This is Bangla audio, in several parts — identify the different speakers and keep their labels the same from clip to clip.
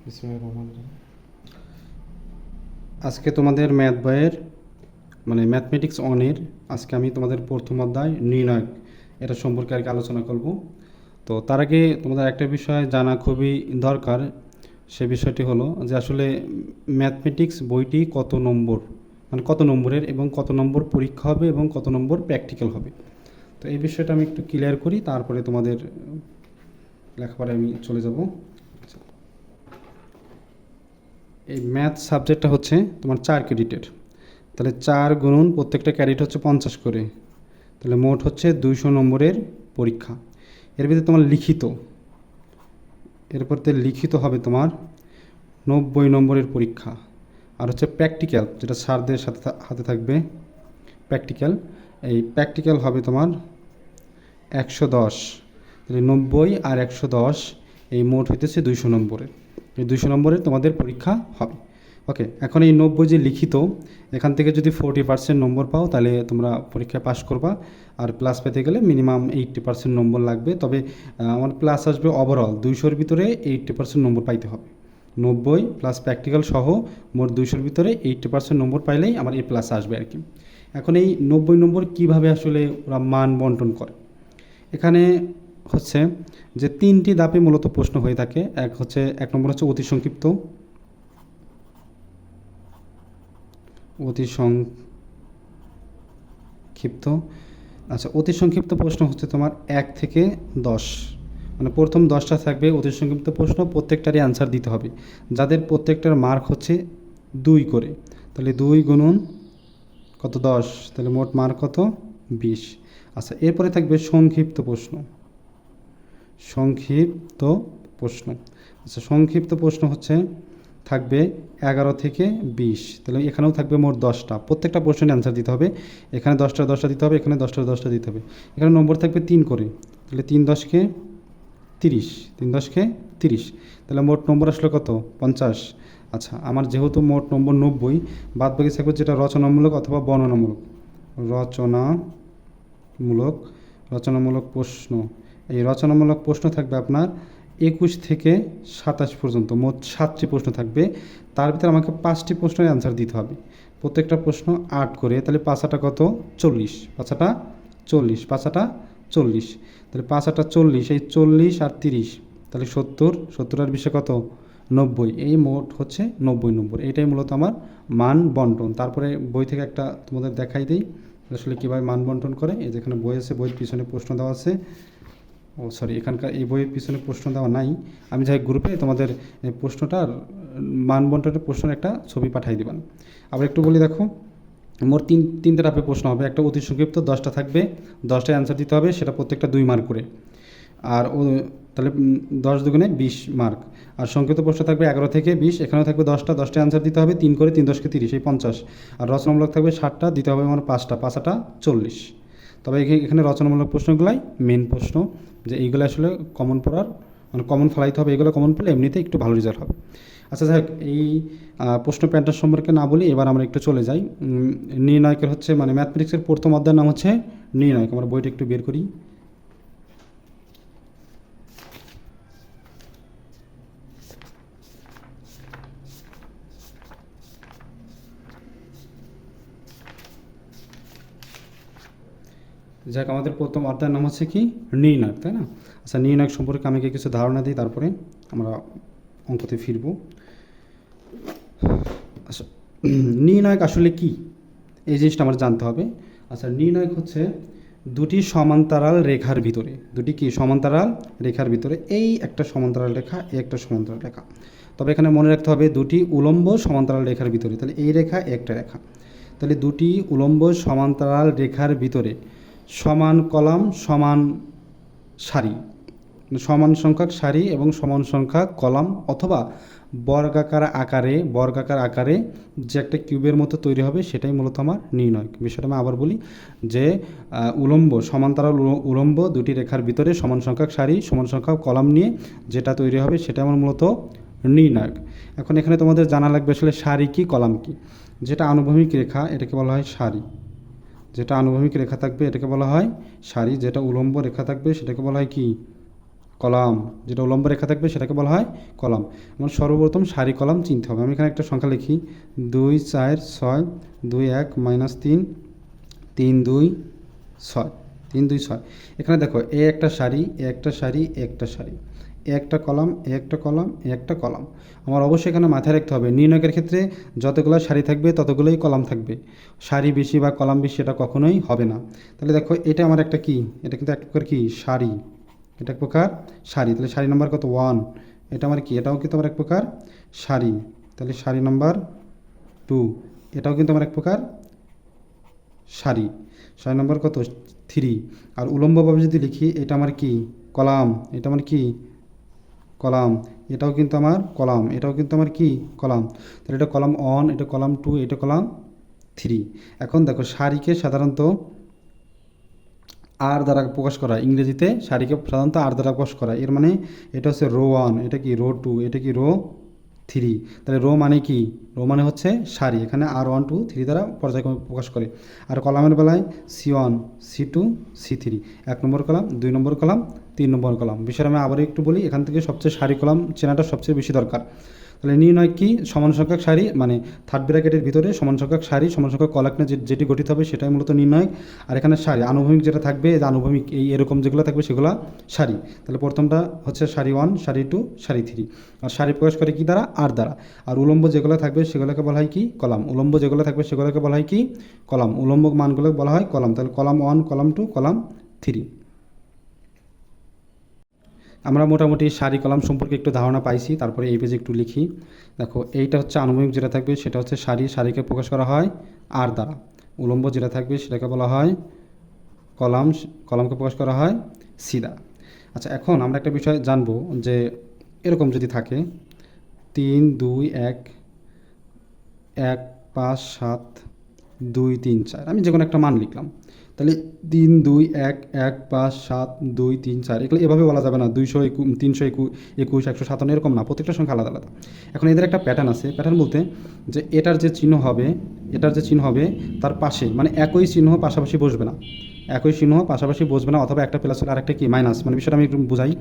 Speaker 1: বিসমিল্লাহির রহমানির রহিম। আজকে তোমাদের ম্যাথ বইয়ের মানে ম্যাথমেটিক্স অনের আজকে আমি তোমাদের প্রথম অধ্যায় নির্ণয় এটা সম্পর্কে আর কি আলোচনা করব। তো তার আগে তোমাদের একটা বিষয় জানা খুবই দরকার। সে বিষয়টি হলো যে আসলে ম্যাথমেটিক্স বইটি কত নম্বর, মানে কত নম্বরের এবং কত নম্বর পরীক্ষা হবে এবং কত নম্বর প্র্যাকটিক্যাল হবে। তো এই বিষয়টা আমি একটু ক্লিয়ার করি, তারপরে তোমাদের লেখাপড়ায় আমি চলে যাব। এই ম্যাথ সাবজেক্টটা হচ্ছে তোমার 4 ক্রেডিটের। তাহলে 4 গুণন প্রত্যেকটা ক্রেডিট হচ্ছে 50 করে, তাহলে মোট হচ্ছে 200 নম্বরের পরীক্ষা। এর ভিতরে তোমার লিখিত, এরপর লিখিত হবে তোমার 90 নম্বরের পরীক্ষা। আর হচ্ছে প্র্যাকটিক্যাল, যেটা স্যারদের সাথে হাতে থাকবে প্র্যাকটিক্যাল, এই প্র্যাকটিক্যাল হবে তোমার 110। তাহলে 90 আর 110 এই মোট হইতেছে 200 নম্বরের। এই 200 নম্বরের তোমাদের পরীক্ষা হবে। ওকে, এখন এই 90 যে লিখিত, এখান থেকে যদি 40% নম্বর পাও তাহলে তোমরা পরীক্ষায় পাস করবা। আর প্লাস পেতে গেলে মিনিমাম 80% নম্বর লাগবে। তবে আমার প্লাস আসবে ওভারঅল 200-র ভিতরে 80% নম্বর পাইতে হবে। 90 প্লাস প্র্যাকটিক্যাল সহ মোট 200-র ভিতরে 80% নম্বর পাইলেই আমার এ প্লাস আসবে আর কি। এখন এই 90 নম্বর কিভাবে আসলে ওরা মান বন্টন করে, এখানে হচ্ছে যে 3টি ধাপে মূলত প্রশ্ন হয়ে থাকে। এক নম্বর হচ্ছে অতি সংক্ষিপ্ত, আচ্ছা অতি সংক্ষিপ্ত প্রশ্ন হচ্ছে তোমার 1 থেকে 10, মানে প্রথম 10টা থাকবে অতি সংক্ষিপ্ত প্রশ্ন, প্রত্যেকটারই অ্যান্সার দিতে হবে, যাদের প্রত্যেকটার মার্ক হচ্ছে 2 করে। তাহলে 2 গুণন কত 10, তাহলে মোট মার্ক কত 20। আচ্ছা এরপরে থাকবে সংক্ষিপ্ত প্রশ্ন, সংক্ষিপ্ত প্রশ্ন আচ্ছা সংক্ষিপ্ত প্রশ্ন হচ্ছে থাকবে 11 থেকে 20, তাহলে এখানেও থাকবে মোট 10টা, প্রত্যেকটা প্রশ্নের অ্যান্সার দিতে হবে। এখানে 10টা 10টা দিতে হবে, এখানে 10টা 10টা দিতে হবে। এখানে নম্বর থাকবে 3 করে, তাহলে 3 10-কে 30, 3 10-কে 30, তাহলে মোট নম্বর আসলে কত 50। আচ্ছা আমার যেহেতু মোট নম্বর 90, বাদ বাকি থাকবে যেটা রচনামূলক অথবা বর্ণনামূলক। রচনামূলক রচনামূলক প্রশ্ন, এই রচনামূলক প্রশ্ন থাকবে আপনার 21 থেকে 27 পর্যন্ত, মোট 7টি প্রশ্ন থাকবে। তার ভিতরে আমাকে 5টি প্রশ্নের অ্যান্সার দিতে হবে, প্রত্যেকটা প্রশ্ন 8 করে, তাহলে 5-8 কত 40, 5-8 40, 5-8 40, তাহলে 5-8 40, এই 40 আর 30, তাহলে 70, 70 আর 20 কত 90, এই মোট হচ্ছে 90 নম্বর। এইটাই মূলত আমার মান বন্টন। তারপরে বই থেকে একটা তোমাদের দেখাই দিই আসলে কীভাবে মান বন্টন করে। এই যেখানে বই আছে, বইয়ের পিছনে প্রশ্ন দেওয়া আছে। ও সরি, এখানকার এই বইয়ের পিছনে প্রশ্ন দেওয়া নাই। আমি যাই গ্রুপে তোমাদের প্রশ্নটার মান বন্টনের প্রশ্নের একটা ছবি পাঠিয়ে দিবেন। আবার একটু বলি দেখো, মোট তিনটে ধাপে প্রশ্ন হবে। একটা অতি সংক্ষিপ্ত 10টা থাকবে, 10টায় অ্যান্সার দিতে হবে, সেটা প্রত্যেকটা 2 মার্ক করে। আর তাহলে 10 দুগুণে 20 মার্ক। আর সংক্ষিপ্ত প্রশ্ন থাকবে 11 থেকে 20, এখানেও থাকবে 10টা, 10টায় অ্যান্সার দিতে হবে 3 করে, 3 10-কে 30, এই 50। আর রচনামূলক থাকবে 60টা, দিতে হবে আমার 5টা, 5-8 40। তবে এখানে রচনামূলক প্রশ্নগুলাই মেন প্রশ্ন, যে এইগুলো আসলে কমন পড়ার মানে কমন ফেলাইতে হবে, এগুলো কমন পেলে এমনিতে একটু ভালো রেজাল্ট হবে। আচ্ছা যাই হোক, এই প্রশ্ন প্যাটার্ন সম্পর্কে না বলি, এবার আমরা একটু চলে যাই নির্ণায়কের হচ্ছে মানে ম্যাথমেটিক্সের প্রথম অধ্যায়ের নাম হচ্ছে নির্ণায়ক। আমরা বইটা একটু বের করি। যাক আমাদের প্রথম অধ্যায়ের নাম হচ্ছে কি নির্ণায়ক, তাই না? আচ্ছা নির্ণায়ক সম্পর্কে আমি কিছু ধারণা দিই, তারপরে আমরা অঙ্কতে ফিরব। আচ্ছা নির্ণায়ক আসলে কি, এই জিনিসটা আমার জানতে হবে। আচ্ছা নির্ণায়ক হচ্ছে দুটি সমান্তরাল রেখার ভিতরে, দুটি কি সমান্তরাল রেখার ভিতরে, এই একটা সমান্তরাল রেখা, এই একটা সমান্তরাল রেখা। তবে এখানে মনে রাখতে হবে দুটি উলম্ব সমান্তরাল রেখার ভিতরে, তাহলে এই রেখা একটা রেখা, তাহলে দুটি উলম্ব সমান্তরাল রেখার ভিতরে সমান কলাম সমান সারি, সমান সংখ্যক সারি এবং সমান সংখ্যক কলাম, অথবা বর্গাকার আকারে যে একটা কিউবের মতো তৈরি হবে, সেটাই মূলত আমার নির্ণায়ক। বিষয়টা আমি আবার বলি যে সমান্তরাল উলম্ব দুটি রেখার ভিতরে সমান সংখ্যক সারি সমান সংখ্যক কলাম নিয়ে যেটা তৈরি হবে সেটা আমার মূলত নির্ণায়ক। এখন এখানে তোমাদের জানা লাগবে আসলে সারি কি কলাম কি। যেটা আনুভূমিক রেখা এটাকে বলা হয় সারি, যেটা আনুভূমিক রেখা থাকবে এটাকে বলা হয় সারি, যেটা উলম্ব রেখা থাকবে সেটাকে বলা হয় কি কলাম, যেটা উলম্ব রেখা থাকবে সেটাকে বলা হয় কলাম। আমার সর্বপ্রথম সারি কলাম চিনতে হবে। আমি এখানে একটা সংখ্যা লিখি 2 4 6 2 1 -3 3 2 6 3 2 6। এখানে দেখো এ একটা সারি, এ একটা সারি, এ একটা সারি, এ একটা কলাম, এ একটা কলাম, এ একটা কলাম। আমার অবশ্যই এখানে মাথায় রাখতে হবে নির্ণয়কের ক্ষেত্রে যতগুলো সারি থাকবে ততগুলোই কলাম থাকবে। সারি বেশি বা কলাম বেশি এটা কখনোই হবে না। তাহলে দেখো এটা আমার একটা কি, এটা কিন্তু এক প্রকার কি সারি, এটা এক প্রকার সারি। তাহলে সারি নাম্বার কত 1, এটা আমার কি, এটাও কিন্তু আমার এক প্রকার সারি। তাহলে সারি নাম্বার 2, এটাও কিন্তু আমার এক প্রকার সারি। সারি নম্বর কত 3। আর উলম্বভাবে যদি লিখি এটা আমার কি কলাম, এটা আমার কি কলাম, এটাও কিন্তু আমার কলাম, এটাও কিন্তু আমার কি কলাম। তাহলে এটা কলাম 1, এটা কলাম 2, এটা কলাম 3। এখন দেখো সারিকে সাধারণত আর দ্বারা প্রকাশ করা, ইংরেজিতে সারিকে সাধারণত আর দ্বারা প্রকাশ করা। এর মানে এটা হচ্ছে রো 1, এটা কি রো 2, এটা কি রো 3। তাহলে রো মানে কি, রো মানে হচ্ছে সারি, এখানে আর 1 2 3 দ্বারা পর্যায়ক্রমে প্রকাশ করে। আর কলামের বেলায় C1 C2 C3, 1 নম্বর কলাম, 2 নম্বর কলাম, 3 নম্বর কলাম। বিষয়ে আমি আবারও একটু বলি, এখান থেকে সবচেয়ে সারি কলাম চেনাটা সবচেয়ে বেশি দরকার। তাহলে নির্ণয় কি, সমান সংখ্যক সারি মানে থার্ড ব্র্যাকেটের ভিতরে সমান সংখ্যক সারি সমান সংখ্যক কলাম নিয়ে যেটি গঠিত হবে সেটাই মূলত নির্ণয়। আর এখানে সারি আনুভূমিক যেটা থাকবে, আনুভূমিক এই এরকম যেগুলো থাকবে সেগুলো সারি। তাহলে প্রথমটা হচ্ছে সারি 1, সারি 2, সারি 3। আর সারি প্রকাশ করে কি দ্বারা, আর দ্বারা। আর উলম্ব যেগুলো থাকবে সেগুলোকে বলা হয় কি কলাম, উলম্ব যেগুলো থাকবে সেগুলোকে বলা হয় কি কলাম, উলম্ব মানগুলো বলা হয় কলাম। তাহলে কলাম 1, কলাম 2, কলাম 3। আমরা মোটামুটি সারি কলাম সম্পর্কে একটু ধারণা পাইছি। তারপরে এই পেজে একটু লিখি। দেখো এইটা হচ্ছে আনুভূমিক যেটা থাকবে সেটা হচ্ছে সারি, সারিকে প্রকাশ করা হয় আর দ্বারা। উলম্ব যেটা থাকবে সেটাকে বলা হয় কলাম, কলামকে প্রকাশ করা হয় সি দ্বারা। আচ্ছা, এখন আমরা একটা বিষয় জানবো যে এরকম যদি থাকে 3 2 1 1 5 7 2 3 4, আমি যে কোনো একটা মান লিখলাম। তাহলে 3 2 1 1 5 7 2 3 4 এগুলো এভাবে বলা যাবে না 200 321 157 এরকম না, প্রত্যেকটা সংখ্যা আলাদা আলাদা। এখন এদের একটা প্যাটার্ন আছে, প্যাটার্ন বলতে যে এটার যে চিহ্ন হবে, এটার যে চিহ্ন হবে তার পাশে মানে একই চিহ্ন পাশাপাশি বসবে না, একই চিহ্ন পাশাপাশি বসবে না, অথবা একটা প্লাস হলে আরেকটা কি মাইনাস। মানে বিষয়টা আমি একটু বুঝাই।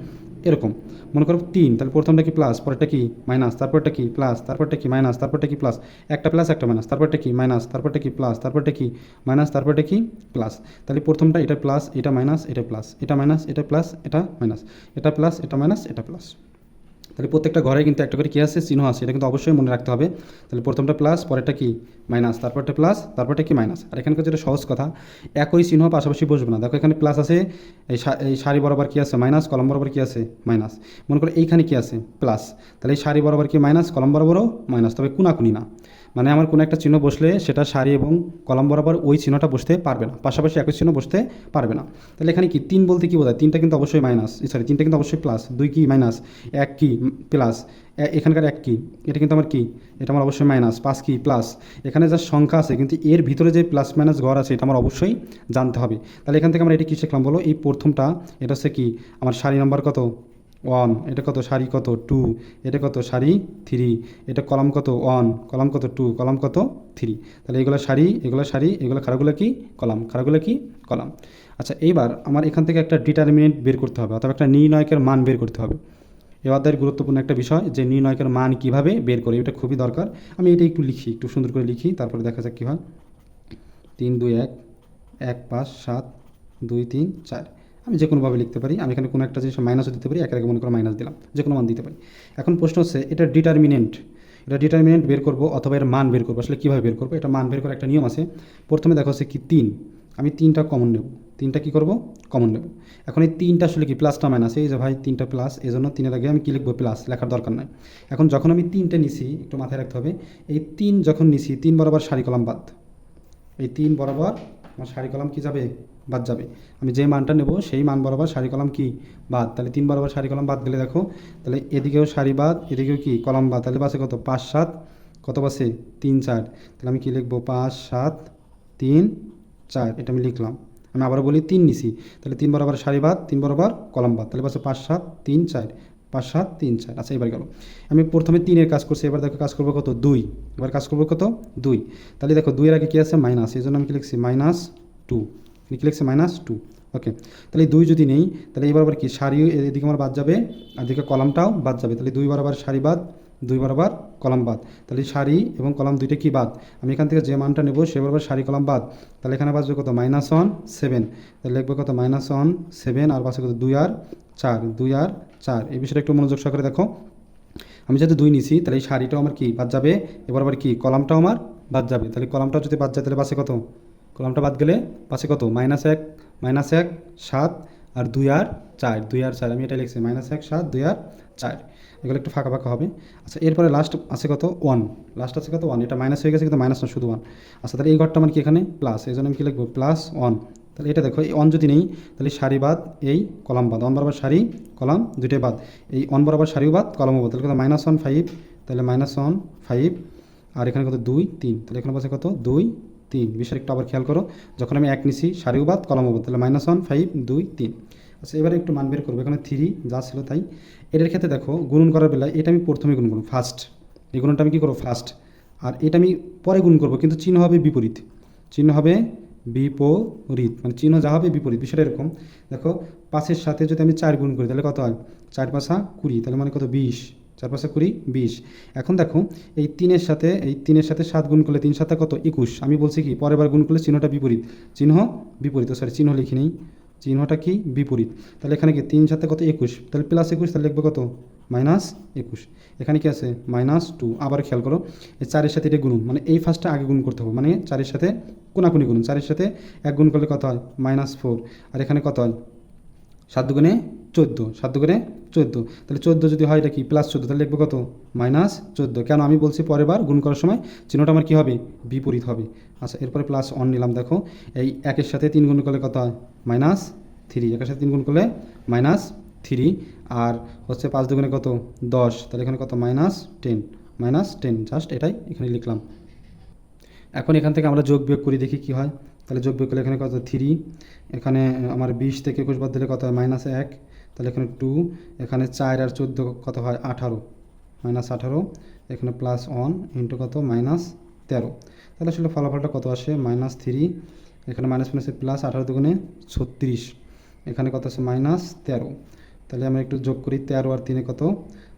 Speaker 1: এরকম মনে করো 3, তাহলে প্রথমটা কি প্লাস, পরেরটা কি মাইনাস, তারপরটা কি প্লাস, তারপরটা কি মাইনাস, তারপরটা কি প্লাস, একটা প্লাস একটা মাইনাস, তারপরটা কি মাইনাস, তারপরটা কি প্লাস, তারপরটা কি মাইনাস, তারপরটা কি প্লাস। তাহলে প্রথমটা এটা প্লাস, এটা মাইনাস, এটা প্লাস, এটা মাইনাস, এটা প্লাস, এটা মাইনাস, এটা প্লাস, এটা মাইনাস, এটা প্লাস। তাহলে প্রত্যেকটা ঘরে কিন্তু একটা করে কী আছে, চিহ্ন আছে, এটা কিন্তু অবশ্যই মনে রাখতে হবে। তাহলে প্রথমটা প্লাস, পরেরটা কি মাইনাস, তারপরটা প্লাস, তারপরটা কি মাইনাস। আর এখানকার যেটা সহজ কথা, একই চিহ্ন পাশাপাশি বসবে না। দেখো এখানে প্লাস আছে, এই সারি বরাবর কী আছে মাইনাস, কলম বরাবর কী আছে মাইনাস। মনে করো এইখানে কী আছে প্লাস, তাহলে এই সারি বরাবর কি মাইনাস, কলম বরাবরও মাইনাস, তবে কোনাকুনি না। মানে আমার কোনো একটা চিহ্ন বসলে সেটা সারি এবং কলম বরাবর ওই চিহ্নটা বসতে পারবে না, পাশাপাশি একই চিহ্ন বসতে পারবে না। তাহলে এখানে কি 3 বলতে কী বোঝায়, 3টা কিন্তু অবশ্যই মাইনাস, সরি 3টা কিন্তু অবশ্যই প্লাস, 2 কি মাইনাস, 1 কি প্লাস, এখানকার 1 কি, এটা কিন্তু আমার কি, এটা আমার অবশ্যই মাইনাস, 5 কি প্লাস। এখানে যা সংখ্যা আছে কিন্তু এর ভিতরে যে প্লাস মাইনাস ঘর আছে এটা আমার অবশ্যই জানতে হবে। তাহলে এখান থেকে আমরা এটি কী শিখলাম বলো, এই প্রথমটা এটা হচ্ছে কি আমার সারি নাম্বার কত 1, এটা কত সারি কত 2, এটা কত সারি 3, এটা কলাম কত 1, কলাম কত 2, কলাম কত 3। তাহলে এগুলো সারি, এগুলো সারি, এগুলো খারাপগুলো কি কলাম, খারাপগুলো কি কলাম। আচ্ছা, এইবার আমার এখান থেকে একটা ডিটারমিনেন্ট বের করতে হবে, অথবা একটা নির্ণয়কের মান বের করতে হবে। এ অধ্যায়ের গুরুত্বপূর্ণ একটা বিষয় যে নির্ণয়কের মান কিভাবে বের করে, এটা খুবই দরকার। আমি এটা একটু লিখি, একটু সুন্দর করে লিখি, তারপরে দেখা যাক কী হয়। 3 2 1 1 5 7 2 3 4, আমি যে কোনোভাবে লিখতে পারি। আমি এখানে কোনো একটা জিনিস মাইনাসও দিতে পারি, একের আগে মনে করে মাইনাস দিলাম, যে কোনো মান দিতে পারি। এখন প্রশ্ন হচ্ছে এটা ডিটারমিনেন্ট, এটা ডিটারমিনেন্ট বের করবো অথবা এর মান বের করবো। আসলে কীভাবে বের করবো, এটা মান বের করার একটা নিয়ম আছে। প্রথমে দেখা হচ্ছে কি 3, আমি 3টা কমন নেব, 3টা কী করবো কমন নেব। এখন এই 3টা আসলে কি প্লাসটা মাইনাস, এই যে ভাই 3টা প্লাস, এই জন্য 3-এর আগে আমি কী লিখবো প্লাস, লেখার দরকার নাই। এখন যখন আমি 3টে নিছি, একটু মাথায় রাখতে হবে, এই 3 যখন নিছি 3 বরাবর সারি কলাম বাদ, এই 3 বরাবর আমার সারি কলাম কী যাবে বাদ যাবে। আমি যে মানটা নেব সেই মান বরাবর সারি কলাম কি বাদ। তাহলে 3 বরাবর সারি কলাম বাদ গেলে দেখো, তাহলে এদিকেও সারি বাদ, এদিকেও কি কলাম বাদ, তাহলে বাসে কত 5 7, কত বাসে 3 4। তাহলে আমি কী লিখবো 5 7 3 4, এটা আমি লিখলাম। আমি আবার বলি 3 নিছি, তাহলে 3 বরাবর সারি বাদ, 3 বরাবর কলাম বাদ, তাহলে বাসে 5 7 3 4, 5 7 3 4। আচ্ছা, এবার গেল, আমি প্রথমে 3-এর কাজ করছি, এবার দেখো কাজ করবো কত 2, এবার কাজ করবো কত 2। তাহলে দেখো 2-এর আগে কী আছে মাইনাস, এই জন্য আমি কি লিখছি -2, কী লিখছি -2। ওকে, তাহলে এই 2 যদি নেই তাহলে এই বরাবর কি সারি এদিকে আমার বাদ যাবে আর এদিকে কলামটাও বাদ যাবে, তাহলে 2 বরাবর সারি বাদ, 2 বরাবর কলাম বাদ, তাহলে সারি এবং কলাম দুইটা কি বাদ, আমি এখান থেকে যে মানটা নেব সে বরাবর সারি কলাম বাদ, তাহলে এখানে বাঁচবে কত -1 7, তাহলে লিখবো কত -1 7 আর বাঁচবে কত 2 আর 4, 2 আর 4। এই বিষয়টা একটু মনোযোগ সহকারে দেখো, আমি যেহেতু 2 নিছি তাহলে এই সারিটাও আমার কি বাদ যাবে, এবার আবার কি কলামটাও আমার বাদ যাবে, তাহলে কলামটাও যদি বাদ যায় তাহলে বাঁচে কত, কলামটা বাদ গেলে পাশে কত -1 7 আর 2 আর 4, 2 আর 4 আমি এটা লিখছি -1 7 2 আর 4, এগুলো একটু ফাঁকা ফাঁকা হবে। আচ্ছা এরপরে লাস্ট আছে কত 1, লাস্ট আছে কত 1, এটা মাইনাস হয়ে গেছে কিন্তু মাইনাস না শুধু 1। আচ্ছা তাহলে এই ঘরটা আমার কি এখানে প্লাস, এই জন্য আমি কি লিখবো +1, তাহলে এটা দেখো এই 1 যদি নেই তাহলে সারি বাদ এই কলাম বাদ, 1 বরাবর সারি কলাম দুইটাই বাদ, এই 1 বরাবর সারিও বাদ কলামও বাদ, তাহলে কত -1 5, তাহলে -1 5 আর এখানে কত 2 3, তাহলে এখানে পাশে কত 2 3। বিষয়টা একটু আবার খেয়াল করো, যখন আমি 1 নিছি সারিও বাদ কলামও বাদ, তাহলে -1 5 2 3। আচ্ছা এবারে একটু মান বের করবো, এখানে 3 যা ছিল তাই। এটার ক্ষেত্রে দেখো গুণন করার বেলায় এটা আমি প্রথমে গুণ করবো ফার্স্ট, এই গুণনটা আমি কী করবো ফার্স্ট, আর এটা আমি পরে গুণ করবো কিন্তু চিহ্ন হবে বিপরীত, চিহ্ন হবে বিপরীত, মানে চিহ্ন যা হবে বিপরীত। বিষয়টা এরকম দেখো 5-এর সাথে যদি আমি 4 গুণ করি তাহলে কত হয় 4 × 5 = 20, তাহলে মানে কত 20, 4 × 5 = 20 20। এখন দেখো এই 3-এর সাথে 7 গুণ করলে 3 × 7 = কত 21, আমি বলছি কি পরের বার গুণ করলে চিহ্নটা বিপরীত, চিহ্ন বিপরীত, সরি চিহ্ন লিখি নেই, চিহ্নটা কি বিপরীত, তাহলে এখানে কি 3 × 7 = কত 21, তাহলে +21, তাহলে লিখবো কত -21, এখানে কি আছে -2। আবার খেয়াল করো এই 4-এর সাথে এটা গুণন, মানে এই ফার্স্টটা আগে গুণ করতে হবে, মানে 4-এর সাথে কোনাকুনি গুণন, 4-এর সাথে 1 গুণ করলে কত হয় -4, আর এখানে কত হয় 7 দুগুণে 14, 7 দুগুণে 14, তাহলে 14 যদি হয় এটা কি +14, তাহলে লিখবো কত -14। কেন আমি বলছি পরের বার গুণ করার সময় চিহ্নটা আমার কী হবে বিপরীত হবে। আচ্ছা এরপরে +1 নিলাম, দেখো এই 1-এর সাথে 3 গুণ করলে কত হয় -3, 1-এর সাথে 3 গুণ করলে -3, আর হচ্ছে 5 দুগুণে কত 10, তাহলে এখানে কত -10 জাস্ট এটাই এখানে লিখলাম। এখন এখান থেকে আমরা যোগ বিয়োগ করি দেখি কি হয়, তাহলে যোগ বিয়োগ করলে এখানে কত 3, এখানে আমার 20 থেকে 21 বাদ দিলে কত হয় -1, তাহলে এখানে 2, এখানে 4 আর 14 কত হয় 18 -18, এখানে +1 ইন্টু কত -13, তাহলে আসলে ফলাফলটা কত আসে -3, এখানে মাইনাস মাইনাসে প্লাস 18 দুগুণে 36, এখানে কত আছে -13, তাহলে আমরা একটু যোগ করি 13 আর 3 কত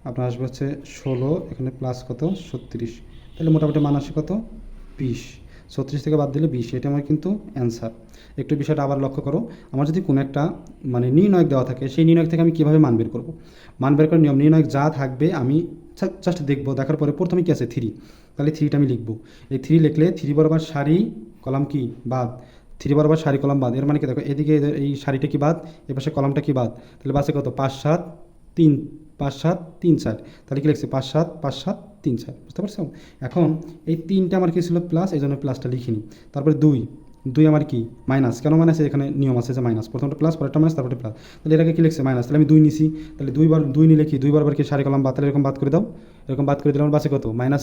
Speaker 1: আপনার আসবে হচ্ছে 16, এখানে প্লাস কত 36, তাহলে মোটামুটি মান আসে কত 20, 36 থেকে বাদ দিলে 20, এটা আমার কিন্তু অ্যান্সার। একটু বিষয়টা আবার লক্ষ্য করো, আমার যদি কোনো একটা মানে নির্ণয়ক দেওয়া থাকে সেই নির্ণয়ক থেকে আমি কীভাবে মান বের করব, মান বের করার নিয়ম নির্ণয়ক যা থাকবে আমি জাস্ট দেখবো, দেখার পরে প্রথমে কী আছে 3, তাহলে 3টা আমি লিখবো, এই 3 লিখলে 3 বরাবর সারি কলাম কি বাদ, 3 বরাবর সারি কলাম বাদ, এর মানে কি দেখো এদিকে এই সারিটা কি বাদ, এ পাশে কলামটা কি বাদ, তাহলে বাসে কত 5 7 3 5 7 3 4, তাহলে কি লিখছে 5 7 5 7 3 4, বুঝতে পারছো। এখন এই 3টা আমার কি ছিল প্লাস, এই জন্য প্লাসটা লিখিনি, তারপরে 2 আমার কি মাইনাস, কেন মাইনাস এখানে নিয়ম আছে যে মাইনাস, প্রথমটা প্লাস পরেরটা মাইনাস তারপরে প্লাস, তাহলে এটাকে কি লিখছে মাইনাস, তাহলে আমি 2 নিছি, তাহলে 2 নিলে কি 2 বারবার কি সারি কলাম বাদ, তাহলে এরকম বাদ করে দাও, এরকম বাদ করে দিলাম, বাসে কত -1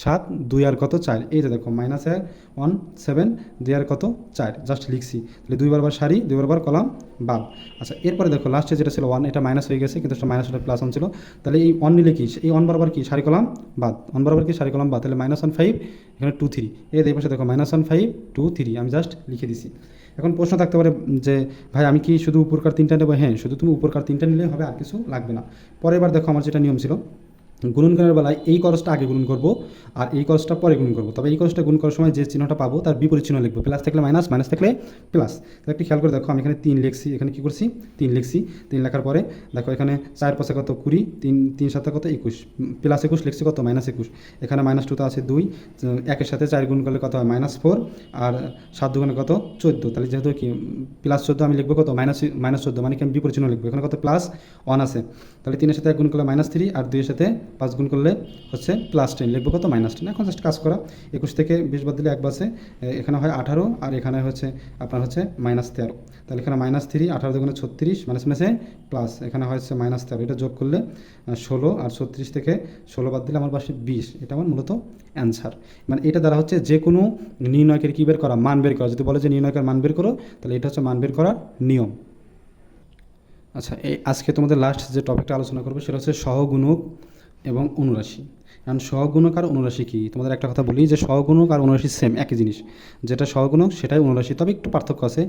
Speaker 1: 7 2 আর কত 4, এই যে দেখো -1 7 2 আর কত 4, জাস্ট লিখছি, তাহলে 2 বারবার সারি 2 বারবার কলাম বাদ। আচ্ছা এরপরে দেখো লাস্টে যেটা ছিল 1, এটা মাইনাস হয়ে গেছে কিন্তু সেটা মাইনাস হলে +1 ছিল, তাহলে এই 1 নিলে কি এই 1 বরাবর কি সারি কলাম বাদ, 1 বরাবর কি সারি কলাম বাদ, তাহলে -1 5 এখানে 2 3, এই পাশে দেখো -1 5 2 3, আমি জাস্ট লিখে দিছি। এখন প্রশ্ন থাকতে পারে যে ভাই আমি কি শুধু উপরকার 3টা নেবো, হ্যাঁ শুধু তুমি উপরকার 3টা নিলে হবে, আর কিছু লাগবে না। পরের বার দেখো আমার যেটা নিয়ম ছিল গুণন করার বেলায় এই খরচটা আগে গুণ করব আর এই খরচটা পরে গুণ করব, তবে এই খরচটা গুণ করার সময় যে চিহ্নটা পাবো তার বিপরীত চিহ্ন লিখবো, প্লাস থাকলে মাইনাস, মাইনাস থাকলে প্লাস। তাহলে একটু খেয়াল করে দেখো আমি এখানে 3 লিখছি, এখানে কী করছি 3 লিখছি, 3 লেখার পরে দেখো এখানে 4 5 কত 20, 3 7 কত 21, প্লাস 21 লিখছি কত -21, এখানে -2 আছে 2, 1-এর সাথে 4 গুণ করলে কত হয় -4, আর 7 দুগুণে কত 14, তাহলে যেহেতু কি +14 আমি লিখবো কত -14, মানে কি আমি বিপরীত চিহ্ন লিখবো, এখানে কত +1 আছে, তাহলে 3-এর সাথে 1 গুণ করলে -3, আর 2-এর সাথে 5 গুণ করলে হচ্ছে +10, লিখবো কত -10। এখন জাস্ট কাজ করা 21 থেকে 20 বাদ দিলে 1 বাসে, এখানে হয় 18 আর এখানে হচ্ছে আপনার হচ্ছে -13, তাহলে এখানে -3 18 দুগুণে 36 মাইনাস মাইনাসে প্লাস, এখানে হচ্ছে -13, এটা যোগ করলে 16, আর 36 থেকে 16 বাদ দিলে আমার পাশে 20, এটা আমার মূলত অ্যান্সার। মানে এটা দ্বারা হচ্ছে যে কোনো নির্ণয়কের কী বের করা মান বের করা, যদি বলে যে নির্ণয়কের মান বের করো তাহলে এটা হচ্ছে মান বের করার নিয়ম। আচ্ছা এই আজকে তোমাদের লাস্ট যে টপিকটা আলোচনা করবো সেটা হচ্ছে সহগুণক এবং অনুরাশি। কারণ সহগুণক আর অনুরাশি কী, তোমাদের একটা কথা বলি যে সহগুণক আর অনুরাশি সেম একই জিনিস, যেটা সহগুণক সেটাই অনুরাশি, তবে একটু পার্থক্য আছে।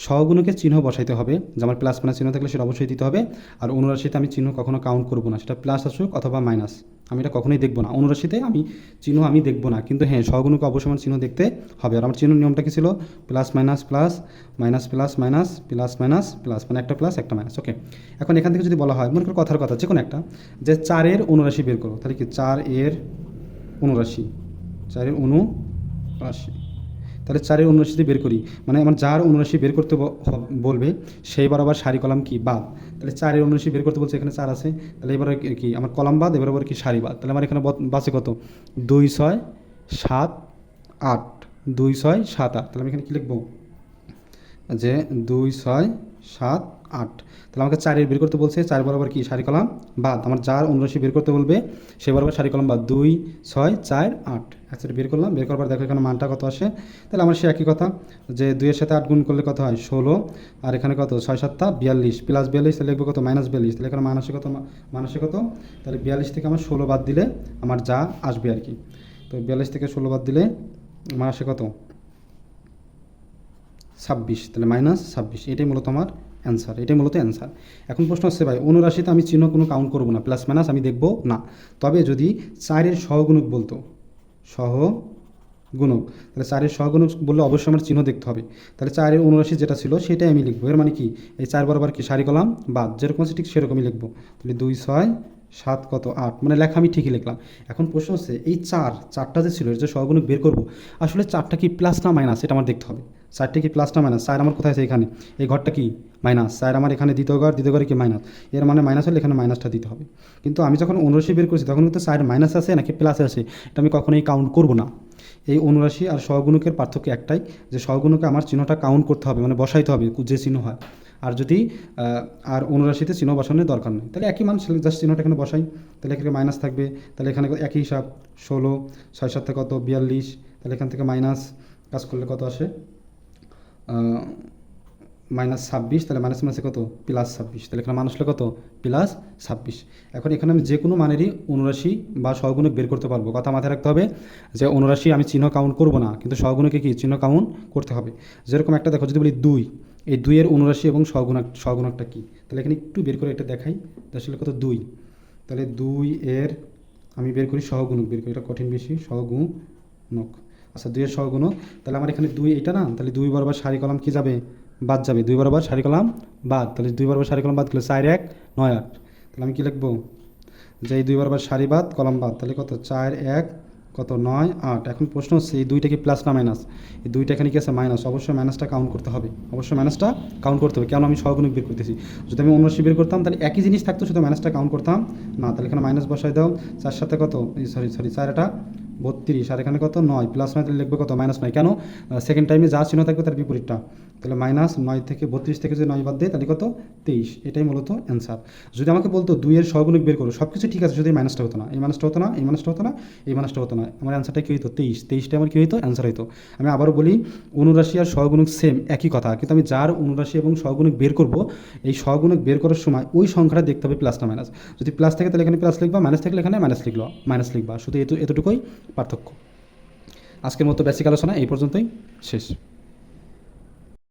Speaker 1: সহগুণকের চিহ্ন বসাইতে হবে, যে আমার প্লাস মাইনাস চিহ্ন থাকলে সেটা অবশ্যই দিতে হবে। আর অনুরাশিতে আমি চিহ্ন কখনো কাউন্ট করবো না, সেটা প্লাস আসুক অথবা মাইনাস, আমি এটা কখনোই দেখবো না। অনুরাশিতে আমি চিহ্ন আমি দেখবো না, কিন্তু হ্যাঁ সহগুণকে অবশ্যই আমার চিহ্ন দেখতে হবে। আর আমার চিহ্ন নিয়মটা কী ছিল, plus minus plus, minus plus minus, plus minus plus, মানে একটা প্লাস একটা মাইনাস। ওকে, এখন এখান থেকে যদি বলা হয়, মনে করো কথার কথা যে কোনো একটা, যে 4-এর অনুরাশি বের করো, তাহলে কি 4-এর অনুরাশি, 4-এর অনুরাশি, তাহলে 4-এর অনুরাশি যদি বের করি, মানে আমার যার অনুরাশি বের করতে বলবে সেই বরাবর সারি কলাম কি বাদ। তাহলে 4-এর অনুরাশি বের করতে বলছে, এখানে 4 আছে, তাহলে এবার কি আমার কলাম বাদ, এবার আবার কি সারি বাদ। তাহলে আমার এখানে বাঁচে কত, 2 6 7 8, 2 6 7 8। তাহলে আমি এখানে কী লিখবো, যে 2 6 7 8। তাহলে আমাকে 4-এর বের করতে বলছে, 4 বরাবর কি সারি কলাম বাদ, আমার যার অনুরাশি বের করতে বলবে সে বরাবর সারি কলাম বাদ, 2 6 4 8। একসাথে বের করলাম, বের করার পর দেখো এখানে মানটা কত আসে। তাহলে আমার সে একই কথা, যে 2-এর সাথে 8 গুণ করলে কত হয় 16, আর এখানে কত 6 7 42, প্লাস 42, তাহলে লিখবো কত মাইনাস 42। তাহলে এখানে মাইনাসে কত, মাইনাসে কত, তাহলে 42 থেকে আমার 16 বাদ দিলে আমার যা আসবে আর কি। তো 42 থেকে 16 বাদ দিলে আমার আসে কত, 26, তাহলে মাইনাস 26। এটাই মূলত আমার অ্যান্সার, এটাই মূলত অ্যান্সার। এখন প্রশ্ন হচ্ছে ভাই অনুরাশিতে আমি চিহ্ন কোনো কাউন্ট করবো না, প্লাস মাইনাস আমি দেখবো না, তবে যদি 4-এর সহগুণক বলতো, সহগুণক, তাহলে 4-এর সহগুণক বললে অবশ্যই আমার চিহ্ন দেখতে হবে। তাহলে 4-এর অনুরাশি যেটা ছিল সেটাই আমি লিখবো, এর মানে কি এই 4 বরাবর কি সারি কলাম বাদ, যেরকম আছে ঠিক সেরকমই লিখবো। তাহলে 2 6 7 কত 8, মানে লেখা আমি ঠিকই লিখলাম। এখন প্রশ্ন হচ্ছে এই 4টা যে ছিল, যে সহগুণক বের করবো, আসলে 4টা কি প্লাস না মাইনাস এটা আমার দেখতে হবে। 4টা কি প্লাস না মাইনাস, 4 আমার কোথায় আছে এখানে, এই ঘরটা কি মাইনাস, 4 আমার এখানে দ্বিতীয় ঘর, দ্বিতীয় ঘরে কি মাইনাস, এর মানে মাইনাস হলে এখানে মাইনাসটা দিতে হবে। কিন্তু আমি যখন অনুরাশি বের করছি তখন কিন্তু 4 মাইনাস আছে নাকি প্লাস আছে এটা আমি কখনোই কাউন্ট করবো না। এই অনুরাশি আর সহগুণকের পার্থক্য একটাই, যে সহগুণকে আমার চিহ্নটা কাউন্ট করতে হবে, মানে বসাইতে হবে যে চিহ্ন হয়। আর যদি আর অনুরাশিতে চিহ্ন বসানোর দরকার নেই, তাহলে একই মান জাস্ট চিহ্নটা এখানে বসাই, তাহলে এখানে মাইনাস থাকবে। তাহলে এখানে একই হিসাব, 16 6 7 কত 42, তাহলে এখান থেকে মাইনাস কাজ করলে কত আসে, মাইনাস 26, তাহলে মাইনাস মাইনাসে কত প্লাস 26, তাহলে এখানে মান আসলে কত প্লাস 26। এখন এখানে আমি যে কোনো মানেরই অনুরাশি বা সহগুণক বের করতে পারবো। কথা মাথায় রাখতে হবে যে অনুরাশি আমি চিহ্ন কাউন্ট করবো না, কিন্তু সহগুণকে কি চিহ্ন কাউন্ট করতে হবে। যেরকম একটা দেখো, যদি বলি 2, এই 2-এর অনুরাশি এবং সহগুণকটা কী, তাহলে এখানে একটু বের করে এটা দেখাই, আসলে কত 2, তাহলে 2-এর আমি বের করি সহগুণক, বের করি, এটা কঠিন বেশি, সহগুণক। আচ্ছা 2-এর সহগুণক, তাহলে আমার এখানে 2 এটা না, তাহলে 2 বরাবর সারি কলাম কি যাবে বাদ যাবে, 2 বরাবর সারি কলাম বাদ, তাহলে 2 বরাবর সারি কলাম বাদ গেলে 4 1 9 8। তাহলে আমি কী লিখবো, যে এই 2 বরাবর সারি বাদ কলাম বাদ, তাহলে কত 4 1 কত 9 8। এখন প্রশ্ন হচ্ছে এই 2টা কি প্লাস না মাইনাস, এই 2টা এখানে কি আছে মাইনাস, অবশ্যই মাইনাসটা কাউন্ট করতে হবে, অবশ্যই মাইনাসটা কাউন্ট করতে হবে। কেন, আমি সহগুণক বের করতেছি। যদি আমি অনুরাশি বের করতাম তাহলে একই জিনিস থাকতো, শুধু মাইনাসটা কাউন্ট করতাম না। তাহলে এখানে মাইনাস বসাই দাও, 4 সাথে কত সরি 4 এটা 32, আর এখানে কত 9, প্লাস 9, তাহলে লিখবে কত মাইনাস 9। কেন, সেকেন্ড টাইমে যা চিহ্ন থাকবে তার বিপরীতটা, তাহলে মাইনাস 9 থেকে 32 থেকে যদি 9 বাদ দেয় তাহলে কত 23। এটাই মূলত অ্যান্সার। যদি আমাকে বলতো 2-এর সহগুণক বের করো, সব কিছু ঠিক আছে, যদি এই মাইনাসটা হতো না, এই মাইনাসটা হতো না, এই মাইনাসটা হতো না, এই মাইনাসটা হতো না, আমার অ্যান্সারটা কী হতো 23, 23টা আমার কী হতো অ্যান্সার হতো। আমি আবারও বলি অনুরাশি আর সহগুণক সেম একই কথা, কিন্তু আমি যার অনুরাশি এবং সহগুণক বের করব, এই সহগুণক বের করার সময় ওই সংখ্যাটা দেখতে হবে প্লাস না মাইনাস। যদি প্লাস থাকে তাহলে এখানে প্লাস লিখবা, মাইনাস থাকলে এখানে মাইনাস লিখবা, শুধু এতটুকুই পার্থক্য। আজকের মতো বেসিক আলোচনা এই পর্যন্তই শেষ।